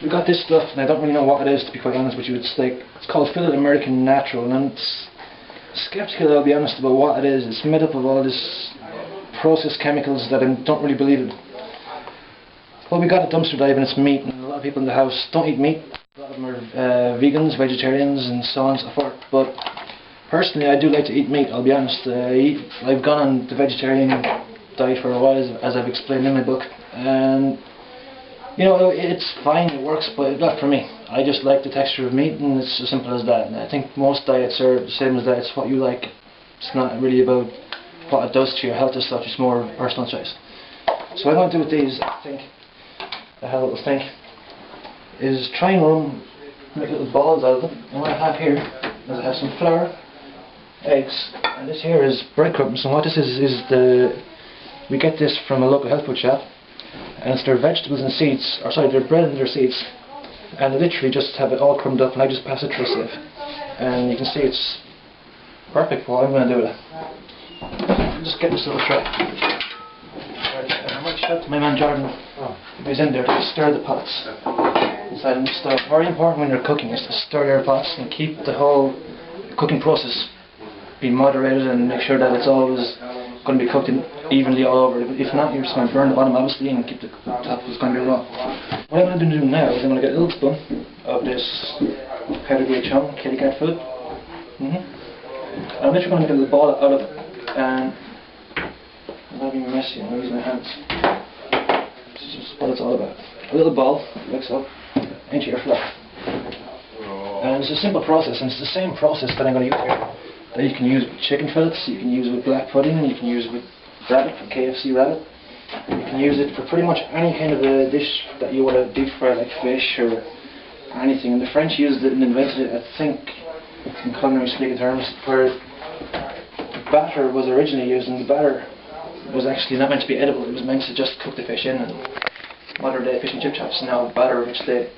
We got this stuff, and I don't really know what it is, to be quite honest with you. It's called Fillet American Natural, and it's skeptical, I'll be honest, about what it is. It's made up of all this processed chemicals that I don't really believe in. Well, we got a dumpster dive, and it's meat, and a lot of people in the house don't eat meat. A lot of them are vegans, vegetarians, and so on and so forth. But personally, I do like to eat meat, I'll be honest. I've gone on the vegetarian diet for a while, as I've explained in my book, and you know, it's fine, it works, but not for me. I just like the texture of meat, and it's as simple as that. And I think most diets are the same as that. It's what you like. It's not really about what it does to your health and stuff, it's more personal choice. So what I'm going to do with these, I think, I have a little think, is try and make little balls out of them. And what I have here is I have some flour, eggs, and this here is breadcrumbs. And what this is we get this from a local health food shop, and it's their vegetables and seeds, or sorry, their bread and their seeds, and they literally just have it all crumbed up, and I just pass it through a sieve, and you can see it's perfect for what I'm going to do with it. Just get this little tray. I might shout to my man Jordan, if he's in there, to stir the pots inside the stove. Very important when you're cooking is to stir your pots and keep the whole cooking process be moderated, and make sure that it's always going to be cooked evenly all over. If not, you're just going to burn the bottom obviously, and keep the top is going to be raw. What I'm going to do now is I'm going to get a little spoon of this pedigree chum, kitty cat food. I'm literally going to get a little ball out of it, and I'm going to be messy, I'm going to use my hands. This is just what it's all about. A little ball, like so, into your flour. And it's a simple process, and it's the same process that I'm going to use here, that you can use with chicken fillets, you can use with black pudding, you can use with rabbit, from KFC rabbit. You can use it for pretty much any kind of a dish that you want to deep fry, like fish or anything. And the French used it and invented it, I think, in culinary speaking terms, where batter was originally used, and the batter was actually not meant to be edible. It was meant to just cook the fish in, and modern day fish and chip chops now batter which they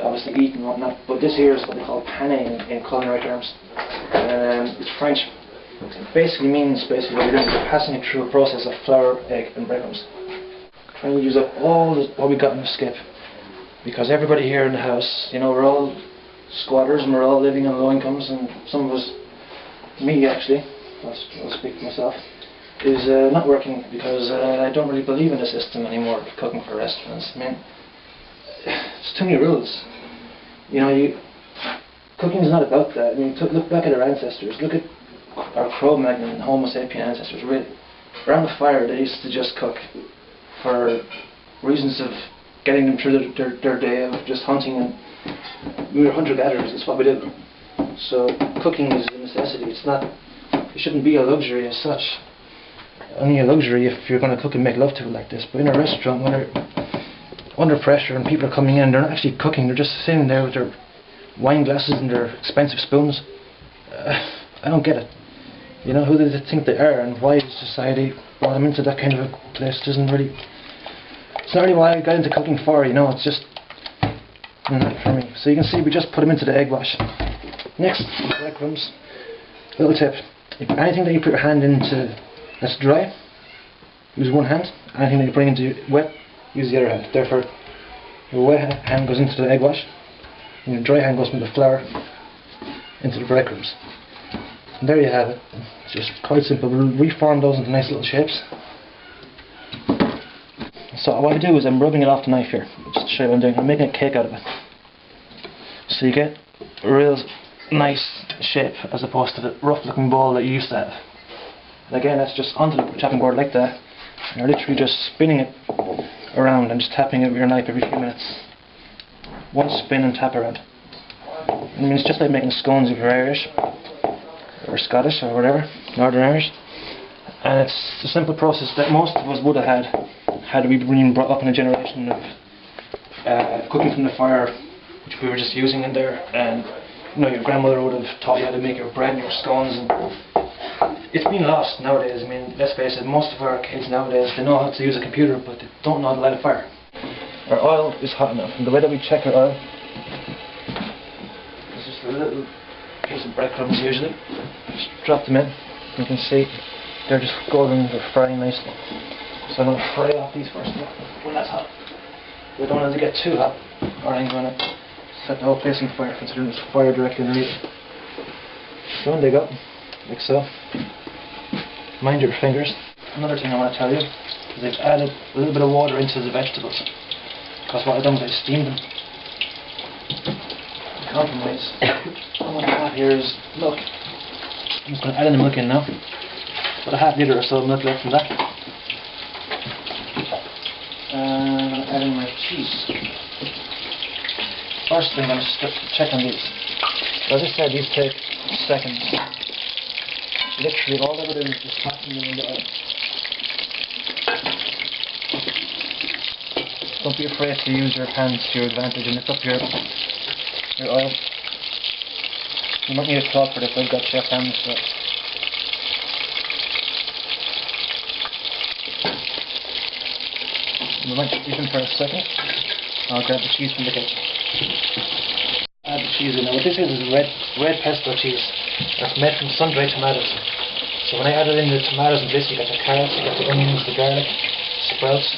obviously eat and whatnot. But this here is what they call pane in culinary terms. It's French. It basically means what you're doing is you're passing it through a process of flour, egg and breadcrumbs. Trying to use up all what we got in the skip, because everybody here in the house, you know, we're all squatters and we're all living on low incomes, and some of us, me actually, I'll speak for myself, is not working because I don't really believe in the system anymore of cooking for restaurants. I mean, it's too many rules. You know, cooking is not about that. I mean, look back at our ancestors. Look at our Cro-Magnon and Homo sapien ancestors. Really, around the fire they used to just cook for reasons of getting them through their day of just hunting, and we were hunter-gatherers. That's what we did. So cooking is a necessity. It shouldn't be a luxury as such. Only a luxury if you're going to cook and make love to it like this. But in a restaurant, when they're under pressure and people are coming in, they're not actually cooking. They're just sitting there with their wine glasses and their expensive spoons. I don't get it. You know, who do they think they are, and why society brought them into that kind of a place? It's not really why I got into cooking for, you know. It's just not for me. So you can see we just put them into the egg wash. Next, breadcrumbs. Little tip: if anything that you put your hand into that's dry, use one hand. Anything that you bring into wet, use the other hand. Therefore, your wet hand goes into the egg wash, and your dry hand goes from the flour into the breadcrumbs. And there you have it. It's just quite simple. We'll reform those into nice little shapes. So what I do is I'm rubbing it off the knife here, just to show you what I'm doing. I'm making a cake out of it. So you get a real nice shape as opposed to the rough looking ball that you used to have. And again, that's just onto the chopping board like that. And you're literally just spinning it around and just tapping it with your knife every few minutes. One spin and tap around. I mean, it's just like making scones if you're Irish, or Scottish, or whatever, Northern Irish. And it's a simple process that most of us would have had we been brought up in a generation of cooking from the fire, which we were just using in there. And you know, your grandmother would have taught you how to make your bread and your scones. And it's been lost nowadays. I mean, let's face it, most of our kids nowadays, they know how to use a computer, but they don't know how to light a fire. Our oil is hot enough, and the way that we check our oil is just a little piece of breadcrumbs usually. Just drop them in. You can see they're just golden, they're frying nicely. So I'm going to fry off these first when that's hot. We don't want it to get too hot. or I'm going to set the whole place on fire, considering there's fire directly underneath it. So in they go, like so. Mind your fingers. Another thing I want to tell you is I've added a little bit of water into the vegetables, because what I've done is I steamed them. Compromise. What I have here is milk. I'm just going to add in the milk in now. About a half litre or so of milk left from that. And I'm going to add in my cheese. First thing, I'm going to check on these. As I said, these take seconds. Literally all they're doing is just tossing them in the oil. Don't be afraid to use your hands to your advantage and lift up your oil. You might need a cloth for this. I've got chef hands, so we might leave them for a second. I'll grab the cheese from the kitchen. Add the cheese in. Now what this is red pesto cheese. That's made from sun-dried tomatoes. So when I added in the tomatoes and this, you got the carrots, you got the onions, the garlic, sprouts,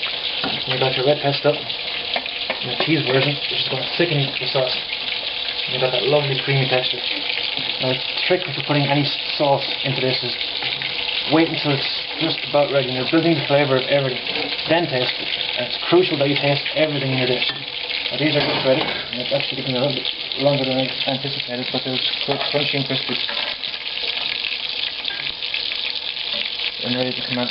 and you got your red pesto, and the cheese version, which is going to thicken the sauce. And you got that lovely creamy texture. Now the trick for putting any sauce into this is wait until it's just about ready and you're building the flavour of everything. Then taste it. And it's crucial that you taste everything in your dish. Now these are just ready, and it's actually taking a little bit longer than I anticipated, but they're quite crunchy and crispy. And ready to come out.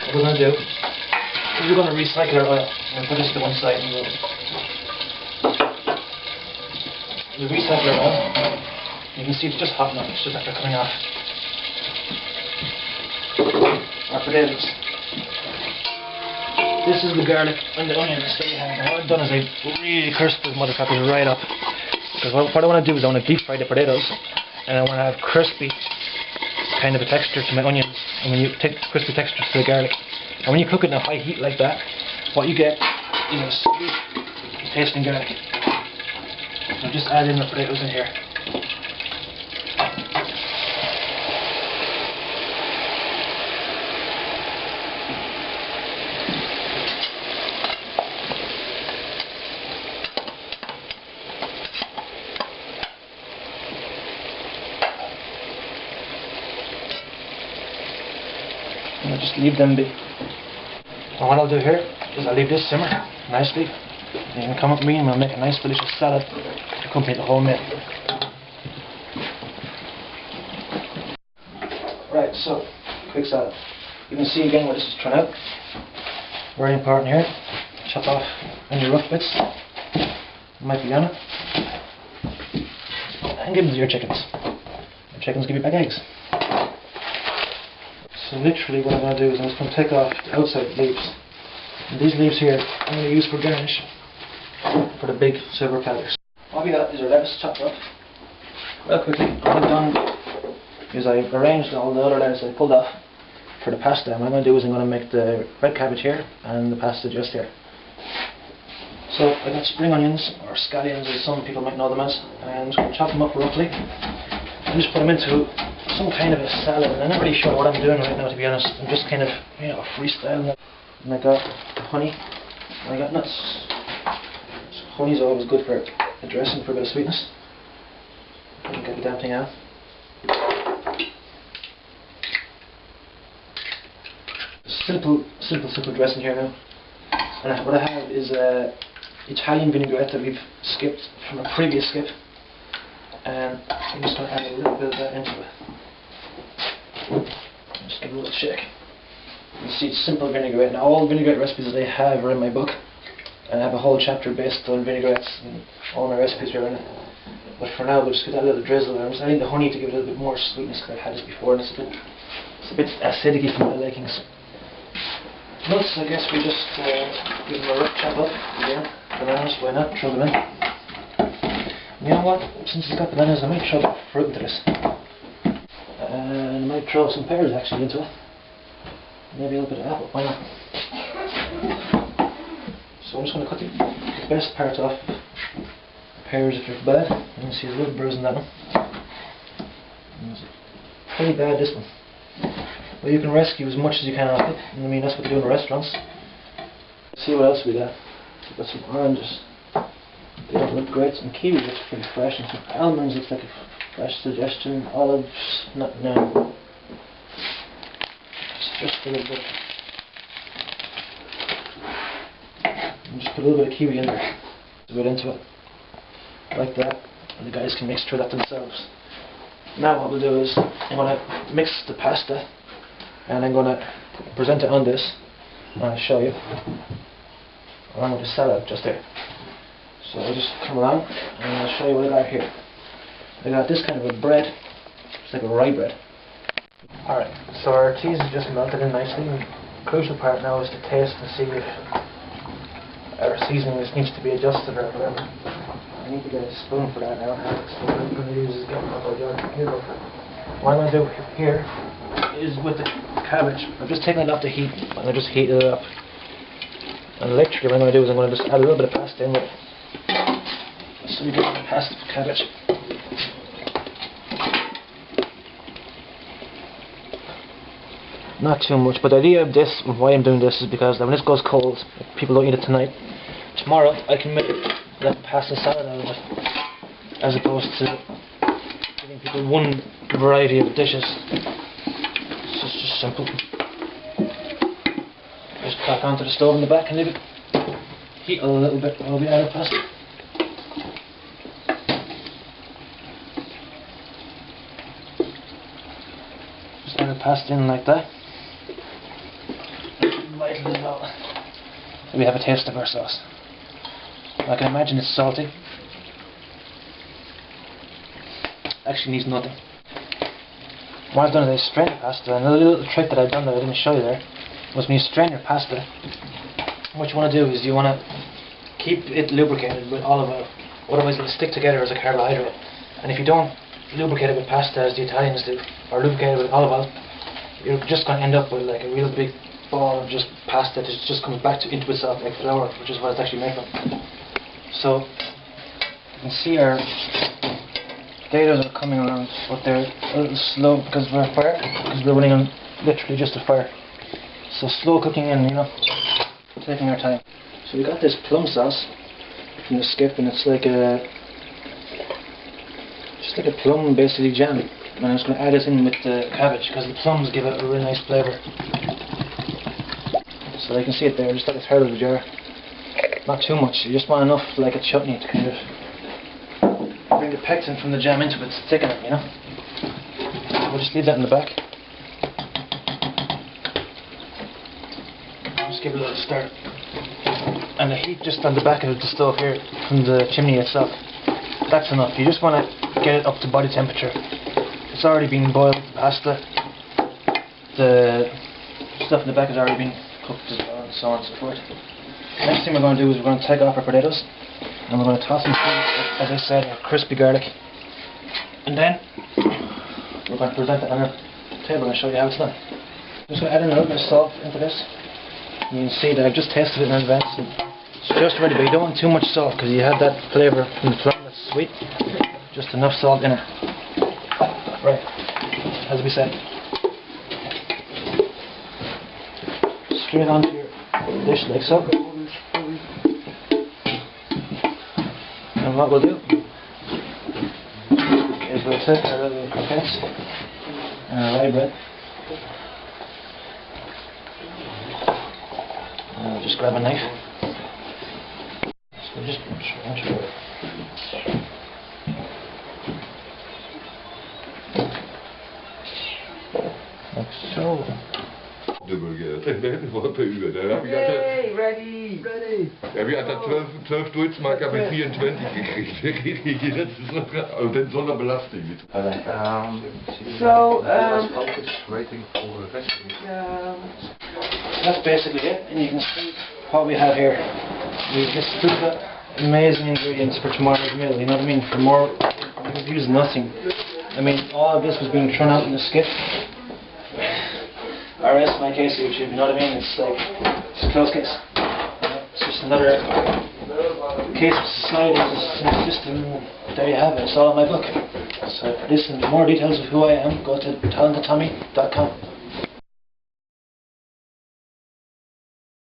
What we're going to do is we're going to recycle our oil. I'm going to put this to one side and we'll recycle our oil. You can see it's just hot now, it's just after coming off. Our potatoes. This is the garlic and the onions that we have. Now what I've done is I've really cursed these motherfuckers right up. Because what I want to do is I want to deep fry the potatoes, and I want to have crispy kind of a texture to my onions, and when you take crispy texture to the garlic. And when you cook it in a high heat like that, what you get is sweet tasting garlic. So just add in the potatoes in here. And I'll just leave them be. And what I'll do here is I'll leave this simmer nicely. And you can come up with me and we'll make a nice delicious salad to accompany the whole meal. Right, so quick salad. You can see again what this is turned out. Very important here. Chop off any rough bits. Might be on it. And give them to your chickens. Your chickens give you back eggs. So literally what I'm going to do is I'm just going to take off the outside leaves. And these leaves here I'm going to use for garnish for the big silver platters. What we got is our lettuce chopped up. Real quickly, what I've done is I've arranged all the other lettuce I pulled off for the pasta. And what I'm going to do is I'm going to make the red cabbage here and the pasta just here. So I got spring onions, or scallions as some people might know them as, and I'm just going to chop them up roughly and just put them into some kind of a salad. And I'm not really sure what I'm doing right now, to be honest. I'm just kind of, freestyling it. And I got honey, and I got nuts. So honey's always good for a dressing, for a bit of sweetness. Get the damn thing out. Simple dressing here now. And what I have is Italian vinaigrette that we've skipped from a previous skip, and I'm just going to add a little bit of that into it. Just give it a little shake. You see, it's simple vinaigrette. Now all the vinaigrette recipes that I have are in my book, and I have a whole chapter based on vinaigrettes, and all my recipes are in it. But for now, we'll just get that little drizzle. I'm just adding the honey to give it a little bit more sweetness, because I've had this before, and it's a bit acidic for my likings. Nuts, I guess we just give them a rough chop up again. Bananas, why not? Throw them in. And you know what? Since it's got bananas, I might throw fruit into this. And I might throw some pears actually into it. Maybe a little bit of apple, why not? So I'm just going to cut the best part off. Pears if they're bad. You can see a little bruise in that one. It's pretty bad, this one. But you can rescue as much as you can off it. I mean, that's what they do in the restaurants. See what else we got. Got some oranges. They don't look great. Some kiwi looks pretty fresh, and some almonds looks like a fresh suggestion. Olives, not now. Just a little bit. And just put a little bit of kiwi in there. A bit into it, like that, and the guys can mix through that themselves. Now what we'll do is I'm going to mix the pasta, and I'm going to present it on this, and I'll show you, along with the salad just there. So I'll just come along and I'll show you what I got here. I got this kind of a bread, it's like a rye bread. Alright, so our cheese is just melted in nicely, and the crucial part now is to taste and see if our seasoning needs to be adjusted or whatever. I need to get a spoon for that. I don't have a spoon. What I'm going to use is get my jar. Here, go for it. What I'm going to do here is with the cabbage, I'm just taking it off the heat and I just heat it up. And literally what I'm going to do is I'm going to just add a little bit of pasta in with it. So we get the pasta cabbage. Not too much, but the idea of this, why I'm doing this, is because when this goes cold, people don't eat it tonight. Tomorrow I can make that pasta salad out of it, as opposed to giving people one variety of dishes. So it's just simple. Just crack onto the stove in the back and leave it heat a little bit while we add the pasta. Just add the pasta in like that. Lightly as well. So we have a taste of our sauce. I can imagine it's salty. Actually needs nothing. What I've done is I strained the pasta, and a little trick that I've done that I didn't show you there was when you strain your pasta, what you want to do is you want to keep it lubricated with olive oil, otherwise it'll stick together as a carbohydrate. And if you don't lubricate it with pasta as the Italians do, or lubricate it with olive oil, you're just going to end up with like a real big ball of just pasta that just comes back into itself like flour, which is what it's actually made from. So you can see our potatoes are coming around, but they're a little slow because we're fire, because we're running on literally just a fire. So slow cooking in, you know, taking our time. So we got this plum sauce from the skip, and it's like a just like a plum basically jam. And I'm just going to add it in with the cabbage because the plums give it a really nice flavour. So you can see it there, just like a third of the jar. Not too much, you just want enough like a chutney to kind of bring the pectin from the jam into it, to thicken it, you know. So we'll just leave that in the back. Just give it a little stir. And the heat just on the back of the stove here, from the chimney itself, that's enough. You just want to get it up to body temperature. It's already been boiled, the pasta. The stuff in the back has already been cooked as well, and so on and so forth. Next thing we're going to do is we're going to take off our potatoes, and we're going to toss them through, as I said, our crispy garlic. And then we're going to present it on our table and show you how it's done. I'm just going to add in a little bit of salt into this. You can see that I've just tasted it in advance. It's just ready, but you don't want too much salt because you have that flavour from the plum that's sweet. Just enough salt in it. Right, as we said. Straight onto your dish like so. And what we'll do is we'll take our little croquettes and our rye bread. And we'll just grab a knife. So just like so. Dubbelgeld. En net voor per uur. Daar heb ik Ready! heb je altijd 12 Deutschmark heb ik 24 gekregen. Dat is nog oh, dat zonder belasting. Waiting for the rest. That's basically it, and you can see what we have here. We've just got amazing ingredients for tomorrow's meal, you know what I mean? For more, we've used nothing. I mean, all of this was being thrown out in the skip. RS my case YouTube, you know what I mean? It's like, it's a closed case. It's just another case of society and system. There you have it, it's all in my book. So for this and more details of who I am, go to talentedtommy.com.